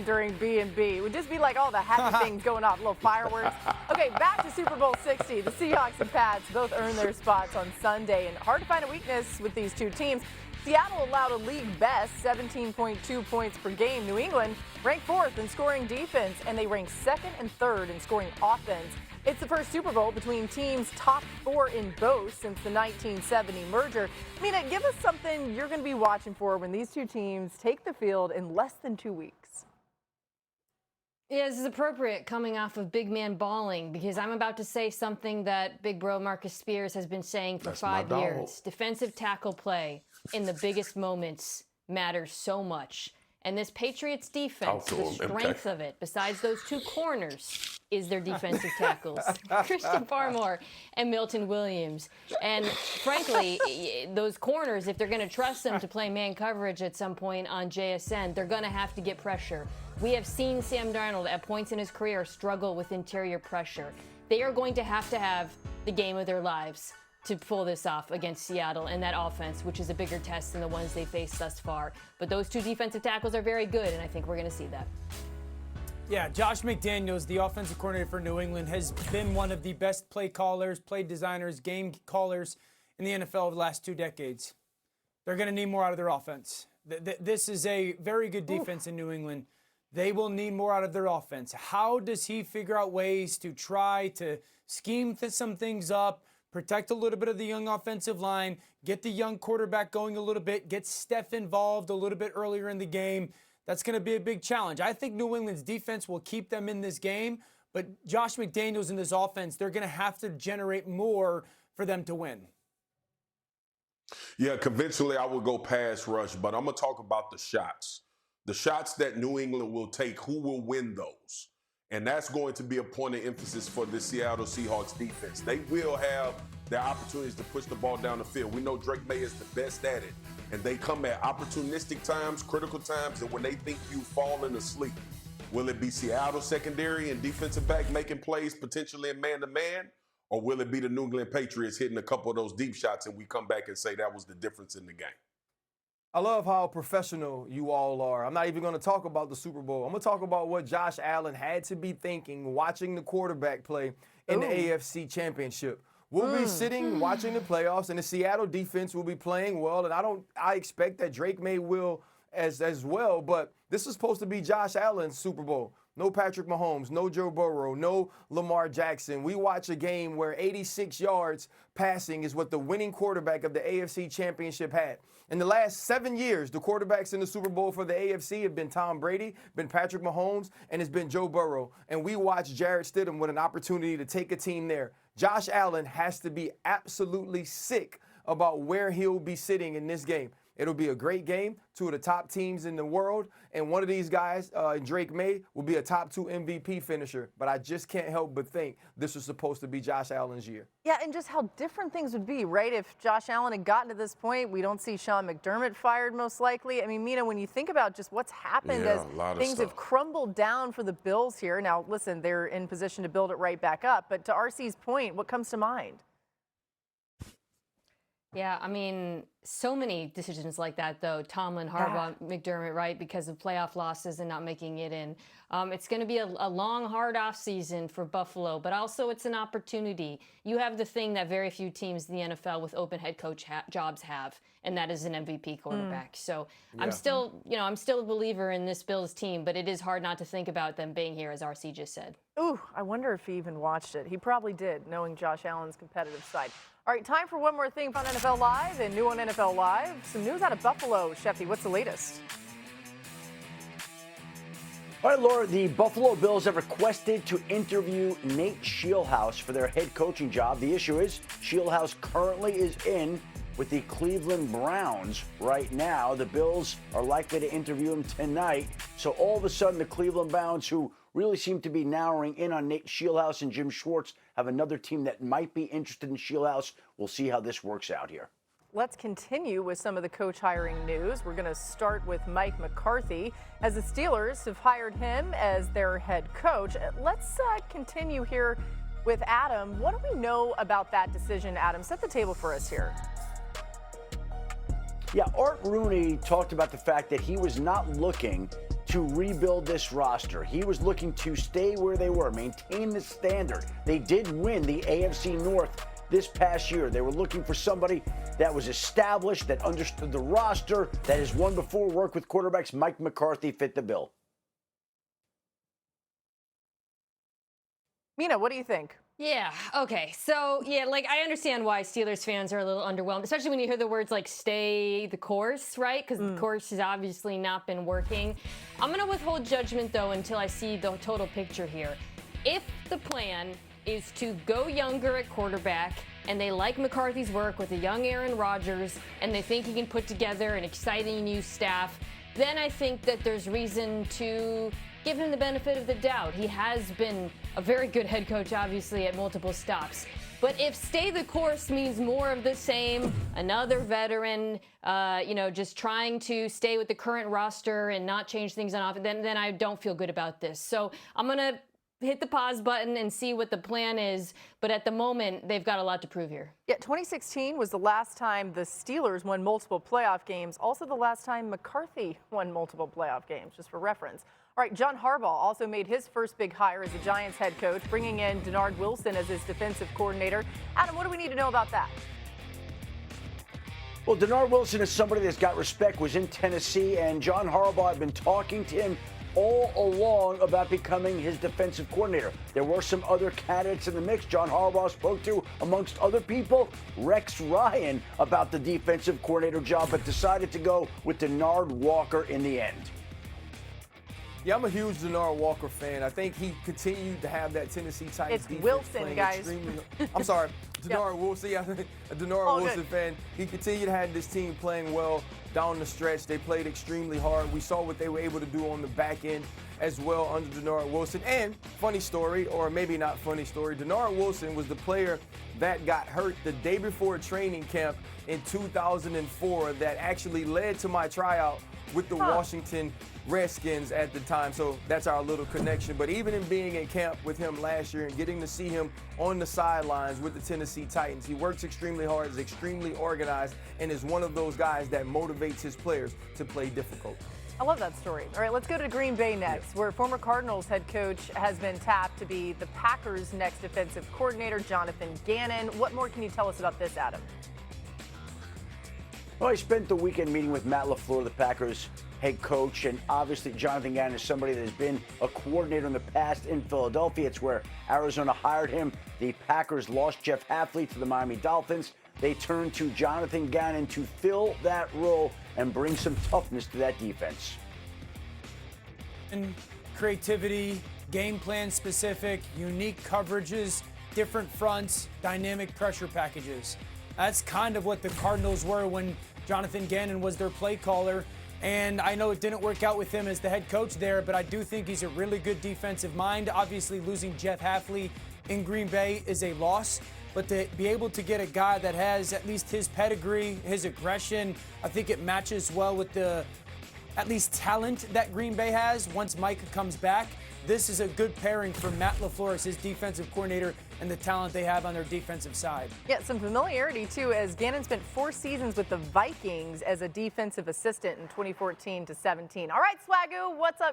during B&B. It would just be like all the happy things going off, little fireworks. Okay, back to Super Bowl 60. The Seahawks and Pats both earned their spots on Sunday, and hard to find a weakness with these two teams. Seattle allowed a league best 17.2 points per game. New England ranked 4th in scoring defense, and they ranked 2nd and 3rd in scoring offense. It's the first Super Bowl between teams top 4 in both since the 1970 merger. Mina, give us something you're going to be watching for when these two teams take the field in less than 2 weeks. Yeah, this is appropriate coming off of big man balling, because I'm about to say something that big bro Marcus Spears has been saying for 5 years. Defensive tackle play in the biggest moments matters so much. And this Patriots defense, the strength of it, besides those two corners, is their defensive tackles, Christian Barmore and Milton Williams. And frankly, those corners, if they're going to trust them to play man coverage at some point on JSN, they're going to have to get pressure. We have seen Sam Darnold at points in his career struggle with interior pressure. They are going to have the game of their lives to pull this off against Seattle and that offense, which is a bigger test than the ones they faced thus far. But those two defensive tackles are very good, and I think we're going to see that. Yeah, Josh McDaniels, the offensive coordinator for New England, has been one of the best play callers, play designers, game callers in the NFL over the last 2 decades. They're going to need more out of their offense. This is a very good defense in New England. They will need more out of their offense. How does he figure out ways to try to scheme some things up, protect a little bit of the young offensive line, get the young quarterback going a little bit, get Steph involved a little bit earlier in the game? That's going to be a big challenge. I think New England's defense will keep them in this game, but Josh McDaniels in this offense, they're going to have to generate more for them to win. Yeah, conventionally I would go pass rush, but I'm going to talk about the shots. The shots that New England will take, who will win those? And that's going to be a point of emphasis for the Seattle Seahawks defense. They will have their opportunities to push the ball down the field. We know Drake Maye is the best at it. And they come at opportunistic times, critical times, and when they think you've fallen asleep. Will it be Seattle secondary and defensive back making plays potentially in man-to-man? Or will it be the New England Patriots hitting a couple of those deep shots and we come back and say that was the difference in the game? I love how professional you all are. I'm not even going to talk about the Super Bowl. I'm going to talk about what Josh Allen had to be thinking watching the quarterback play in the AFC Championship. We'll be sitting watching the playoffs, and the Seattle defense will be playing well, and I expect that Drake Maye will as well, but this is supposed to be Josh Allen's Super Bowl. No Patrick Mahomes, no Joe Burrow, no Lamar Jackson. We watch a game where 86 yards passing is what the winning quarterback of the AFC Championship had. In the last 7 years, the quarterbacks in the Super Bowl for the AFC have been Tom Brady, been Patrick Mahomes, and it's been Joe Burrow. And we watch Jarrett Stidham with an opportunity to take a team there. Josh Allen has to be absolutely sick about where he'll be sitting in this game. It'll be a great game, 2 of the top teams in the world, and one of these guys, Drake Maye, will be a top 2 MVP finisher. But I just can't help but think this was supposed to be Josh Allen's year. Yeah, and just how different things would be, right? If Josh Allen had gotten to this point, we don't see Sean McDermott fired most likely. I mean, Mina, when you think about just what's happened as things have crumbled down for the Bills here. Now, listen, they're in position to build it right back up. But to RC's point, what comes to mind? Yeah, I mean, so many decisions like that, though. Tomlin, Harbaugh, McDermott, right, because of playoff losses and not making it in. It's going to be a long, hard offseason for Buffalo, but also it's an opportunity. You have the thing that very few teams in the NFL with open head coach jobs have, and that is an MVP quarterback. So I'm still a believer in this Bills team, but it is hard not to think about them being here, as RC just said. Ooh, I wonder if he even watched it. He probably did, knowing Josh Allen's competitive side. All right, time for one more thing on NFL Live and new on NFL Live. Some news out of Buffalo. Shefty, what's the latest? All right, Laura, the Buffalo Bills have requested to interview Nate Scheelhaase for their head coaching job. The issue is Scheelhaase currently is in with the Cleveland Browns right now. The Bills are likely to interview him tonight. So all of a sudden, the Cleveland Browns, who really seem to be narrowing in on Nate Scheelhaase and Jim Schwartz, have another team that might be interested in Scheelhaase. We'll see how this works out here. Let's continue with some of the coach hiring news. We're going to start with Mike McCarthy, as the Steelers have hired him as their head coach. Let's continue here with Adam. What do we know about that decision, Adam? Set the table for us here. Yeah, Art Rooney talked about the fact that he was not looking to rebuild this roster. He was looking to stay where they were, maintain the standard. They did win the AFC North this past year. They were looking for somebody that was established, that understood the roster, that has won before, worked with quarterbacks. Mike McCarthy fit the bill. Mina, what do you think? Yeah, okay. So, yeah, like, I understand why Steelers fans are a little underwhelmed, especially when you hear the words like stay the course, right? Because the course has obviously not been working. I'm going to withhold judgment, though, until I see the total picture here. If the plan is to go younger at quarterback, and they like McCarthy's work with a young Aaron Rodgers, and they think he can put together an exciting new staff, then I think that there's reason to give him the benefit of the doubt. He has been a very good head coach, obviously, at multiple stops. But if stay the course means more of the same, another veteran, just trying to stay with the current roster and not change things on offense, then I don't feel good about this. So I'm going to hit the pause button and see what the plan is. But at the moment, they've got a lot to prove here. Yeah, 2016 was the last time the Steelers won multiple playoff games. Also the last time McCarthy won multiple playoff games, just for reference. All right, John Harbaugh also made his first big hire as a Giants head coach, bringing in Darnold Wilson as his defensive coordinator. Adam, what do we need to know about that? Well, Darnold Wilson is somebody that's got respect, was in Tennessee, and John Harbaugh had been talking to him all along about becoming his defensive coordinator. There were some other candidates in the mix. John Harbaugh spoke to, amongst other people, Rex Ryan about the defensive coordinator job, but decided to go with Denard Walker in the end. Yeah, I'm a huge Denard Walker fan. I think he continued to have that Tennessee Titans It's defense Wilson, playing guys. I'm sorry, Denard Yep. Wilson. Yeah, a Denard All Wilson good. fan. He continued to have this team playing well down the stretch. They played extremely hard. We saw what they were able to do on the back end as well under Denard Wilson. And funny story, or maybe not funny story, Denard Wilson was the player that got hurt the day before training camp in 2004 that actually led to my tryout with the Washington Redskins at the time. So that's our little connection. But even in being in camp with him last year and getting to see him on the sidelines with the Tennessee Titans, he works extremely hard, is extremely organized, and is one of those guys that motivates his players to play difficult. I love that story. All right, let's go to Green Bay next, where former Cardinals head coach has been tapped to be the Packers' next defensive coordinator, Jonathan Gannon. What more can you tell us about this, Adam? Well, I spent the weekend meeting with Matt LaFleur, the Packers head coach, and obviously Jonathan Gannon is somebody that has been a coordinator in the past in Philadelphia. It's where Arizona hired him. The Packers lost Jeff Hafley to the Miami Dolphins. They turned to Jonathan Gannon to fill that role and bring some toughness to that defense. And creativity, game plan specific, unique coverages, different fronts, dynamic pressure packages. That's kind of what the Cardinals were when Jonathan Gannon was their play caller. And I know it didn't work out with him as the head coach there, but I do think he's a really good defensive mind. Obviously, losing Jeff Hafley in Green Bay is a loss, but to be able to get a guy that has at least his pedigree, his aggression, I think it matches well with the at least talent that Green Bay has once Micah comes back. This is a good pairing for Matt LaFleur as his defensive coordinator and the talent they have on their defensive side. Yeah, some familiarity, too, as Gannon spent 4 seasons with the Vikings as a defensive assistant in 2014 to 17. All right, Swagoo, what's up?